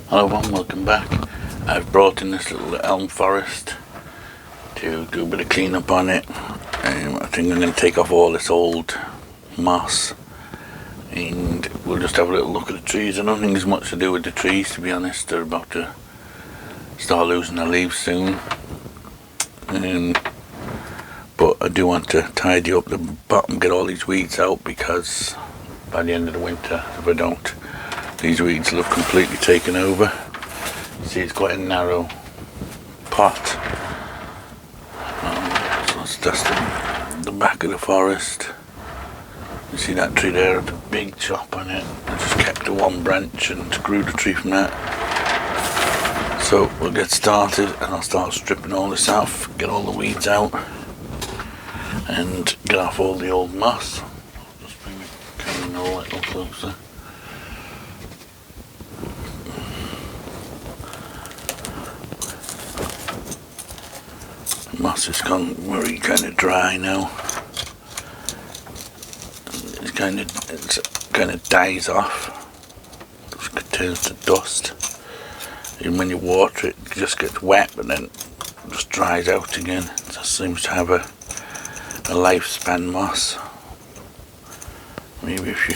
Hello everyone, welcome back. I've brought in this little elm forest to do a bit of clean up on it. I think I'm going to take off all this old moss and we'll just have a little look at the trees. I don't think there's much to do with the trees, to be honest. They're about to start losing their leaves soon. But I do want to tidy up the bottom, get all these weeds out, because by the end of the winter, if I don't, these weeds will have completely taken over. See, it's quite a narrow pot. So that's the back of the forest. You see that tree there, the big chop on it. I just kept the one branch and grew the tree from that. So we'll get started and I'll start stripping all this off, get all the weeds out and get off all the old moss. I'll just bring the camera a little closer. The moss has gone very kind of dry now. It kind of dies off. It turns to dust. Even when you water it, it just gets wet, but then it just dries out again. It just seems to have a lifespan, moss. Maybe if you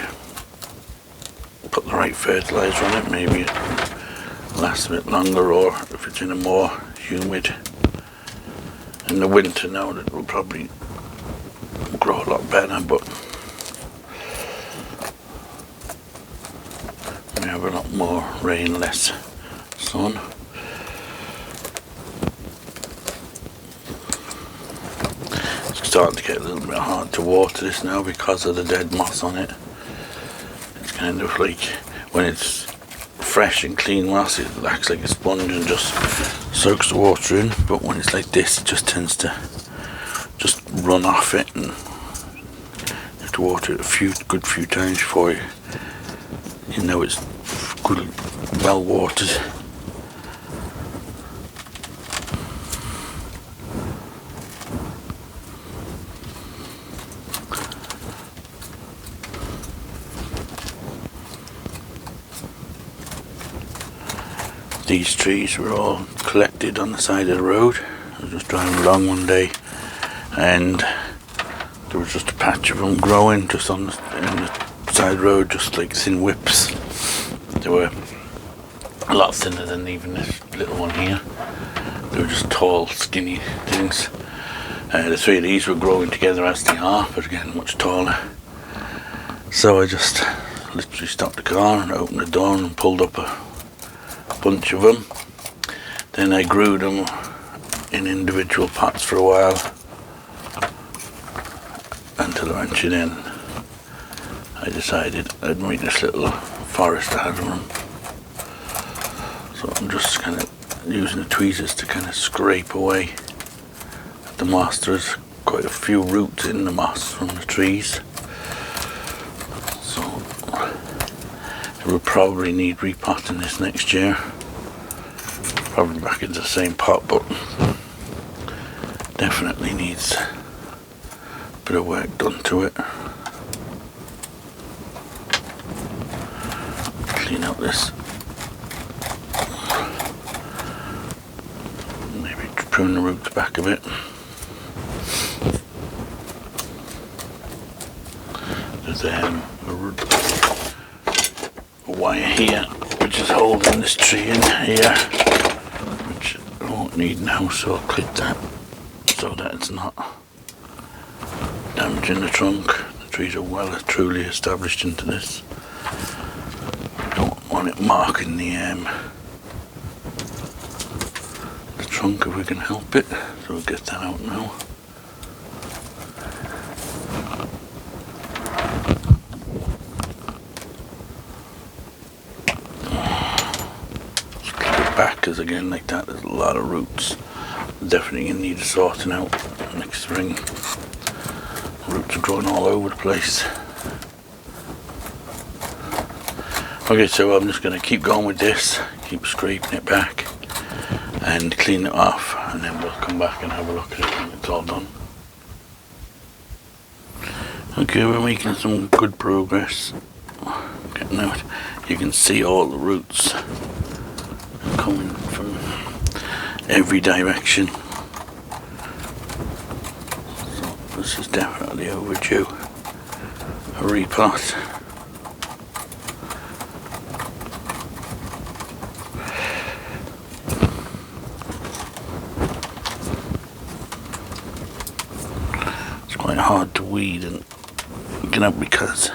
put the right fertilizer on it, maybe it lasts a bit longer, or if it's in a more humid in the winter now, it will probably grow a lot better, but we have a lot more rain, less sun. It's starting to get a little bit hard to water this now because of the dead moss on it. It's kind of like, when it's fresh and clean moss, it acts like a sponge and just soaks the water in, but when it's like this, it just tends to just run off it, and you have to water it a good few times before you know it's good, well watered. These trees were all collected on the side of the road. I was just driving along one day and there was just a patch of them growing just on the side road, just like thin whips. They were a lot thinner than even this little one here. They were just tall, skinny things. The three of these were growing together as they are, but again much taller. So I just literally stopped the car and opened the door and pulled up a bunch of them. Then I grew them in individual pots for a while until eventually then I decided I'd make this little forest out of them. So I'm just kind of using the tweezers to kind of scrape away at the moss. There's quite a few roots in the moss from the trees, so it will probably need repotting this next year. Probably back into the same pot, but definitely needs a bit of work done to it. Clean up this. Maybe prune the roots back a bit. There's a wire here which is holding this tree in here, which I won't need now, so I'll clip that so that it's not damaging the trunk. The trees are well truly established into this. I don't want it marking the trunk if we can help it, so we'll get that out now. Back, because again, like that, there's a lot of roots. Definitely gonna need sorting out next spring. Roots are growing all over the place. Okay, so I'm just gonna keep going with this, keep scraping it back and clean it off, and then we'll come back and have a look at it when it's all done. Okay, we're making some good progress. Getting out. You can see all the roots coming from every direction. So this is definitely overdue a repot. It's quite hard to weed and get up because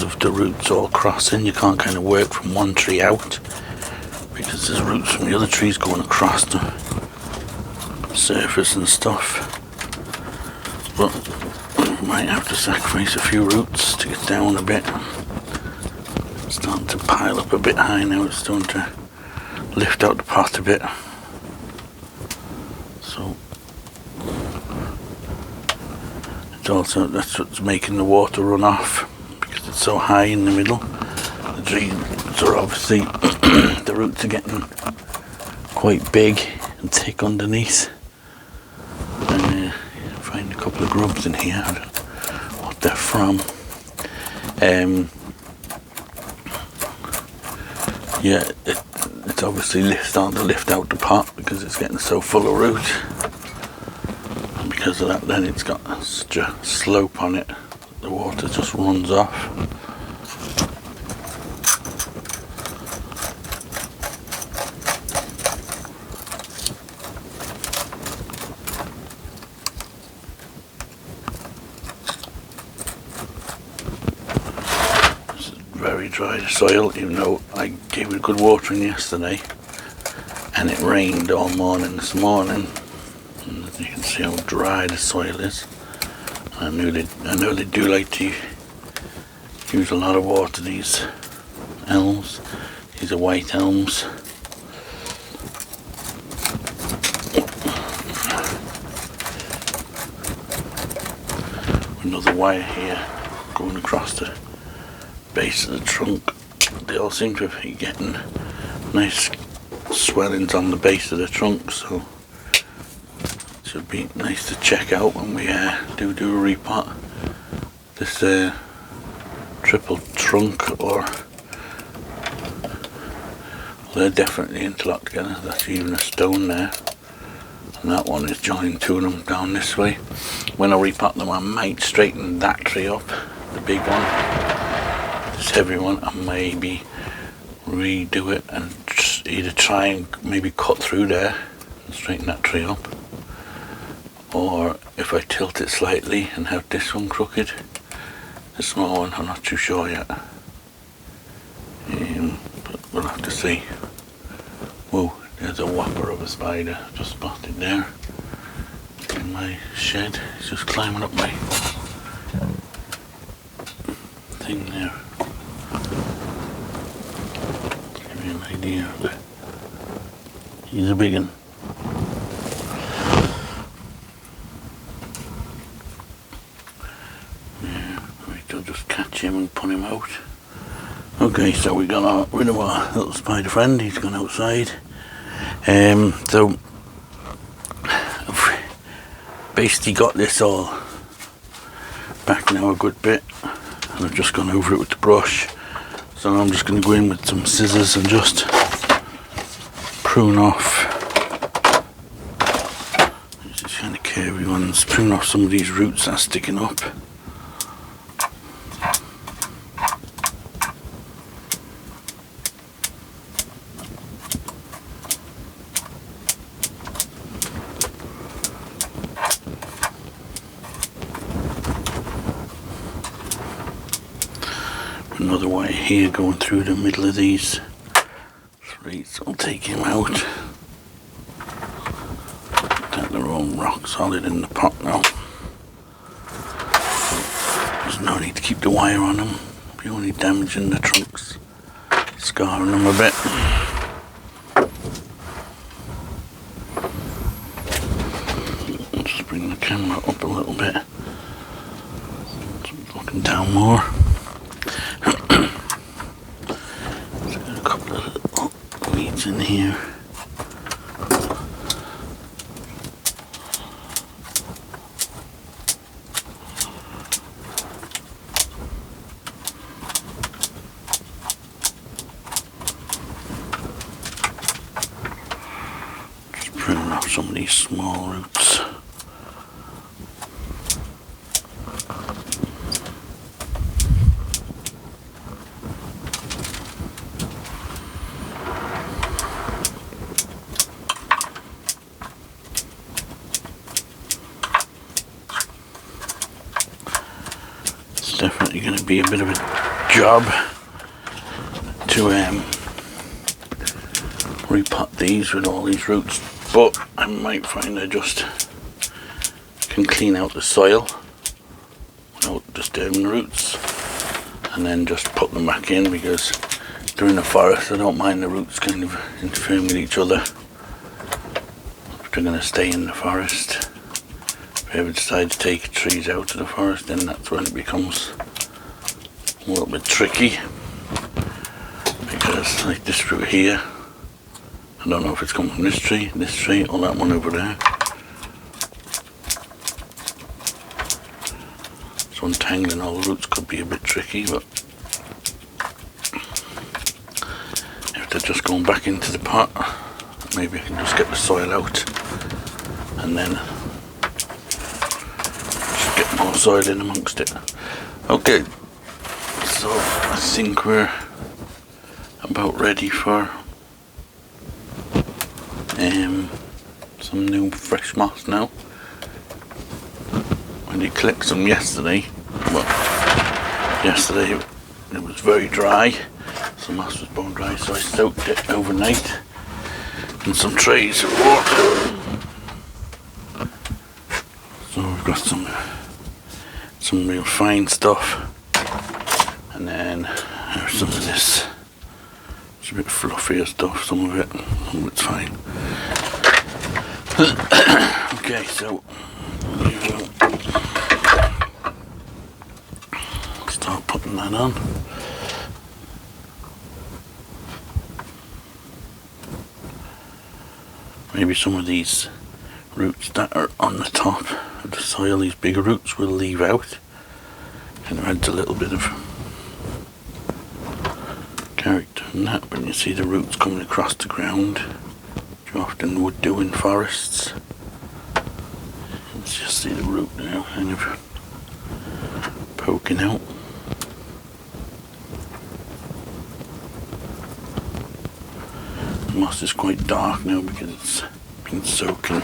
of the roots all crossing. You can't kind of work from one tree out because there's roots from the other trees going across the surface and stuff. But we might have to sacrifice a few roots to get down a bit. It's starting to pile up a bit high now. It's starting to lift out the pot a bit. So it's also, that's what's making the water run off, because it's so high in the middle. The trees are obviously the roots are getting quite big and thick underneath. And find a couple of grubs in here. I don't know what they're from. Yeah, it's obviously starting to lift out the pot because it's getting so full of root. And because of that, then it's got such a slope on it, the water just runs off. Very dry soil, even though I gave it good watering yesterday, and it rained all morning this morning, and as you can see how dry the soil is. I know they do like to use a lot of water, these elms. These are white elms. Another wire here going across the base of the trunk. They all seem to be getting nice swellings on the base of the trunk, so it should be nice to check out when we do a repot. This triple trunk, or they're definitely interlocked together. That's even a stone there, and that one is joining two of them down this way. When I repot them, I might straighten that tree up, the big one. This heavy one, and maybe redo it and just either try and maybe cut through there and straighten that tree up, or if I tilt it slightly and have this one crooked, the small one, I'm not too sure yet, but we'll have to see. Whoa, there's a whopper of a spider just spotted there in my shed. He's just climbing up my thing there. Give you an idea of it. He's a big one. Yeah, we'll just catch him and put him out. Okay, so we got rid of our little spider friend. He's gone outside. So I've basically got this all back now a good bit, and I've just gone over it with the brush. So now I'm just going to go in with some scissors and just prune off these kind of curvy ones, prune off some of these roots that are sticking up. Another wire here going through the middle of these three, so I'll take him out. That they're all rock solid in the pot now. There's no need to keep the wire on them. You're only damaging the trunks, scarring them a bit. I'll just bring the camera up a little bit. Just looking down more. In here. some of these small roots. It's definitely going to be a bit of a job to repot these with all these roots, but I might find I just can clean out the soil without disturbing the roots and then just put them back in, because they're in the forest. I don't mind the roots kind of interfering with each other if they're going to stay in the forest. If I ever decide to take trees out of the forest, then that's when it becomes a little bit tricky, because like this root here, I don't know if it's coming from this tree, or that one over there. So untangling all the roots could be a bit tricky, but if they're just going back into the pot, maybe I can just get the soil out and then just get more soil in amongst it. Okay, so I think we're about ready for some new fresh moss now. I did collect some yesterday, but yesterday it was very dry, so moss was bone dry, so I soaked it overnight in some trays of water. So we've got some real fine stuff, and then there's some of this. It's a bit fluffier stuff, some of it's fine. Okay, so we will start putting that on. Maybe some of these roots that are on the top of the soil, these bigger roots, will leave out, and it adds a little bit of character in that when you see the roots coming across the ground, which you often would do in forests. Let's just see the root now kind of poking out. The moss is quite dark now because it's been soaking,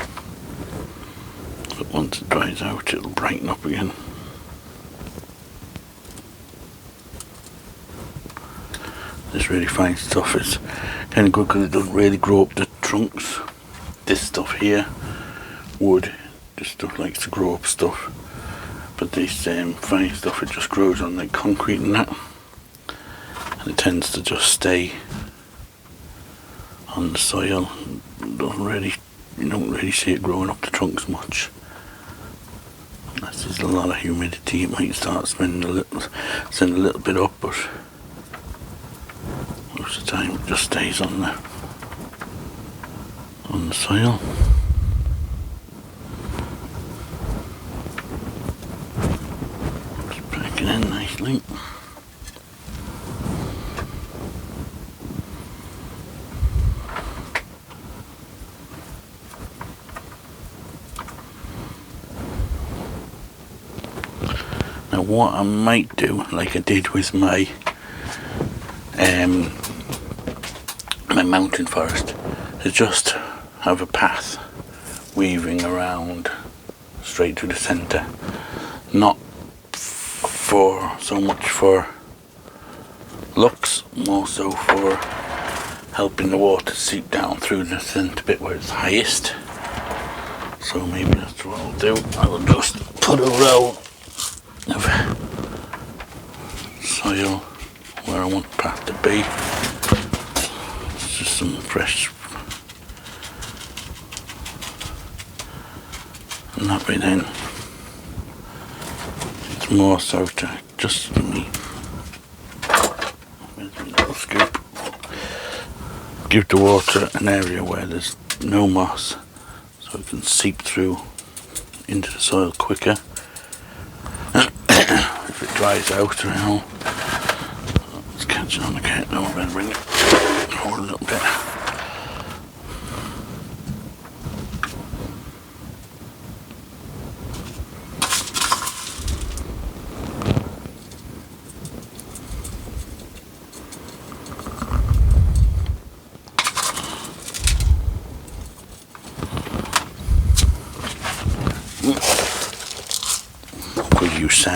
but once it dries out it'll brighten up again. This really fine stuff is kind of good because it doesn't really grow up the trunks. This stuff here, wood, this stuff likes to grow up stuff, but this fine stuff, it just grows on like concrete and that, and it tends to just stay on the soil. You don't really see it growing up the trunks much. Unless there's a lot of humidity, it might start sending a little bit up, but most of the time it just stays on the soil. Just pack it in nicely. Now what I might do, like I did with my mountain forest, is just have a path weaving around straight to the centre, not so much for looks, more so for helping the water seep down through the centre bit where it's highest. So maybe that's what I'll do. I will just put a row of soil where I want the path to be. It's just some fresh, and that way then it's more so to just me. Where's my little scoop? Give the water an area where there's no moss, so it can seep through into the soil quicker. If it dries out around, it's catching on the cat now. I'm going to bring it forward a little bit.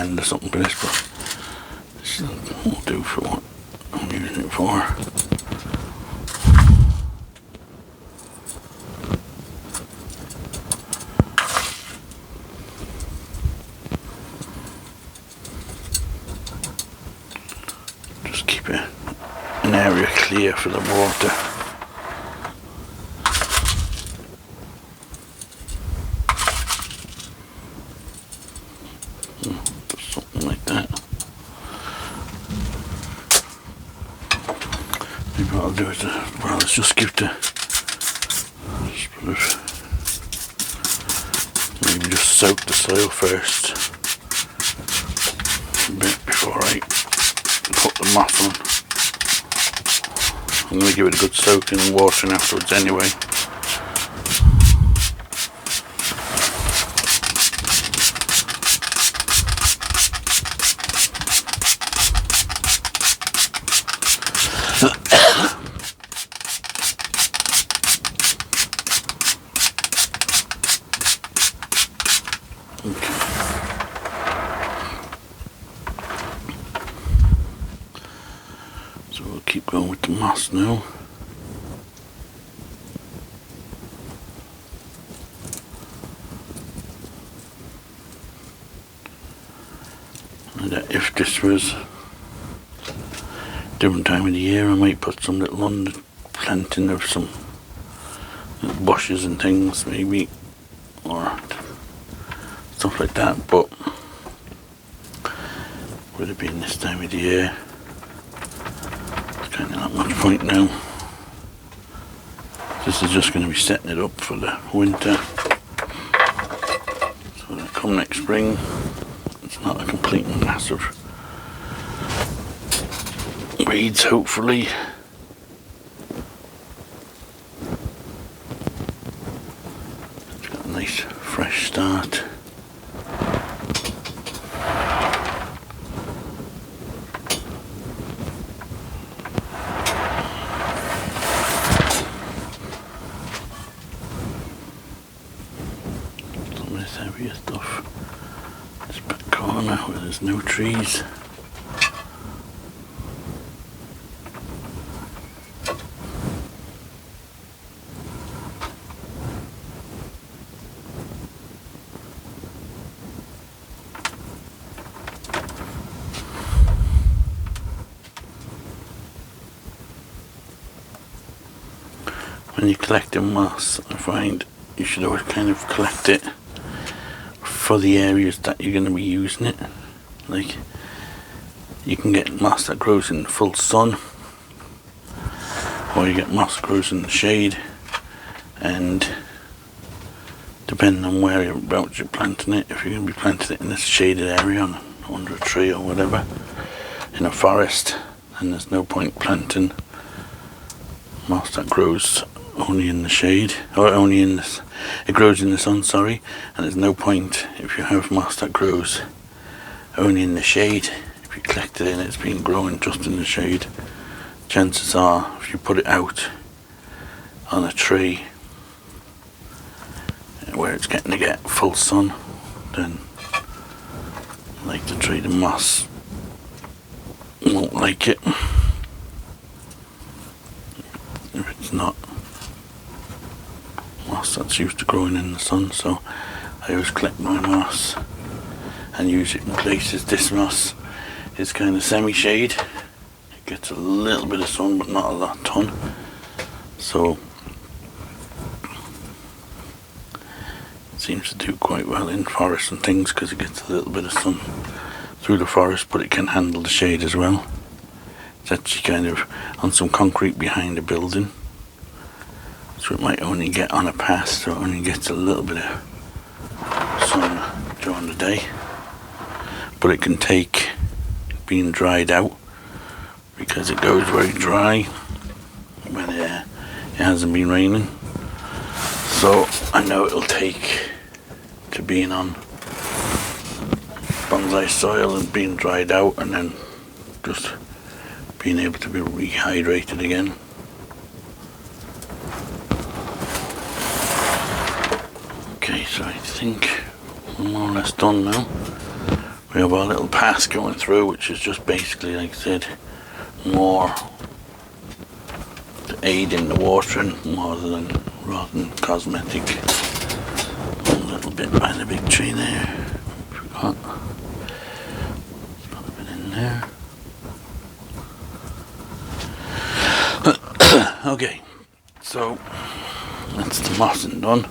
hand or something for this, but this will do for what I'm using it for. Just keep an area clear for the water. Something like that. Maybe what I'll do is, well, let's just give the maybe just soak the soil first a bit before I put the moss on. I'm going to give it a good soaking and watering afterwards anyway. Okay. So we'll keep going with the moss now. And if this was different time of the year, I might put some little under planting of some little bushes and things maybe, or stuff like that, but with it being this time of the year, there's kind of not much point now. This is just going to be setting it up for the winter, so that come next spring it's not a complete massive weeds, hopefully. It's got a nice fresh start. Some of this heavier stuff, this back corner where there's no trees. When you're collecting moss, I find you should always kind of collect it for the areas that you're going to be using it. Like, you can get moss that grows in full sun, or you get moss that grows in the shade, and depending on whereabouts you're planting it, if you're going to be planting it in a shaded area under a tree or whatever, in a forest, then there's no point planting moss that grows only in the shade, or only in this, it grows in the sun, sorry, and there's no point if you have moss that grows only in the shade. If you collect it in, it's been growing just in the shade, chances are if you put it out on a tree where it's getting to get full sun, then like the tree, the moss won't like it if it's not moss that's used to growing in the sun. So I always collect my moss and use it in places. This moss is kind of semi-shade, it gets a little bit of sun but not a ton, so it seems to do quite well in forests and things because it gets a little bit of sun through the forest, but it can handle the shade as well. It's actually kind of on some concrete behind a building, so it might only get on a path, so it only gets a little bit of sun during the day, but it can take being dried out because it goes very dry when it hasn't been raining. So I know it'll take to being on bonsai soil and being dried out and then just being able to be rehydrated again. Okay, so I think we're more or less done now. We have our little path going through, which is just basically, like I said, more to aid in the watering rather than cosmetic. A little bit by the big tree there. Forgot. Put a bit in there. Okay, so that's the mossing done.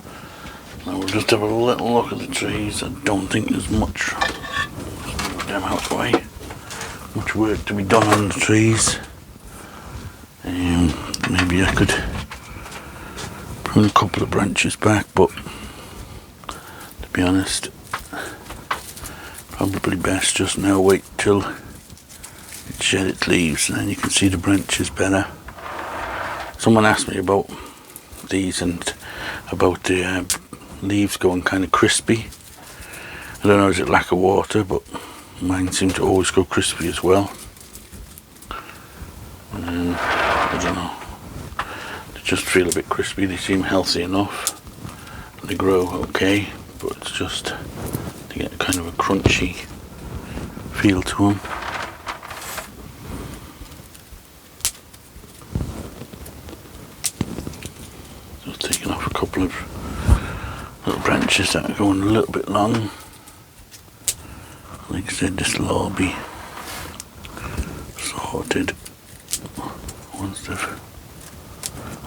Now we'll just have a little look at the trees. I don't think there's much. Move them out of the way. Much work to be done on the trees. Maybe I could prune a couple of branches back, but to be honest, probably best just now wait till it shed its leaves, and then you can see the branches better. Someone asked me about these and about the leaves going kind of crispy. I don't know, is it lack of water, but mine seem to always go crispy as well. I don't know, they just feel a bit crispy. They seem healthy enough, they grow okay, but it's just to get kind of a crunchy feel to them. Just taking off a couple of little branches that are going a little bit long. Like I said, this will all be sorted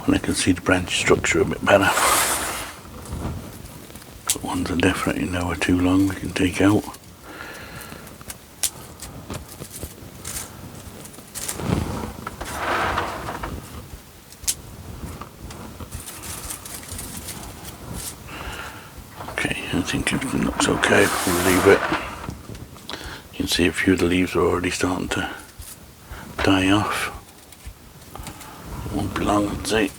when I can see the branch structure a bit better. But ones that definitely now are too long, we can take out. Okay, I think everything looks okay. We'll leave it. You can see a few of the leaves are already starting to die off. It won't be long, I'd say.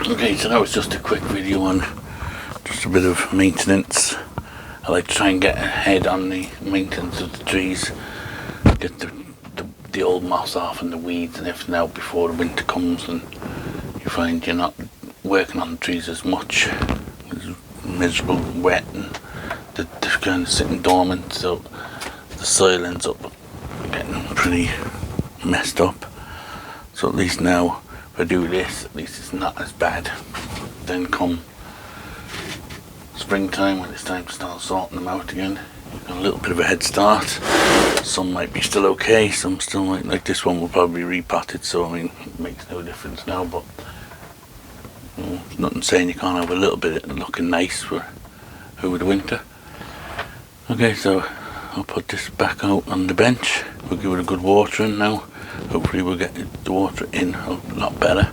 Okay, so that was just a quick video on just a bit of maintenance. I like to try and get ahead on the maintenance of the trees, get the old moss off and the weeds and everything out before the winter comes, and you find you're not working on the trees as much. It's miserable and wet, and they're kind of sitting dormant, so the soil ends up getting pretty messed up. So at least now, if I do this, at least it's not as bad. Then come springtime, when it's time to start sorting them out again, you've got a little bit of a head start. Some might be still okay, some still might, like this one will probably be repotted, so I mean, it makes no difference now, but there's nothing saying you can't have a little bit of looking nice for over the winter. Okay, so I'll put this back out on the bench. We'll give it a good watering now. Hopefully we'll get the water in a lot better.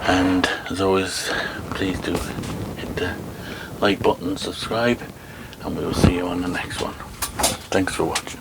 And as always, please do hit the like button, subscribe, and we will see you on the next one. Thanks for watching.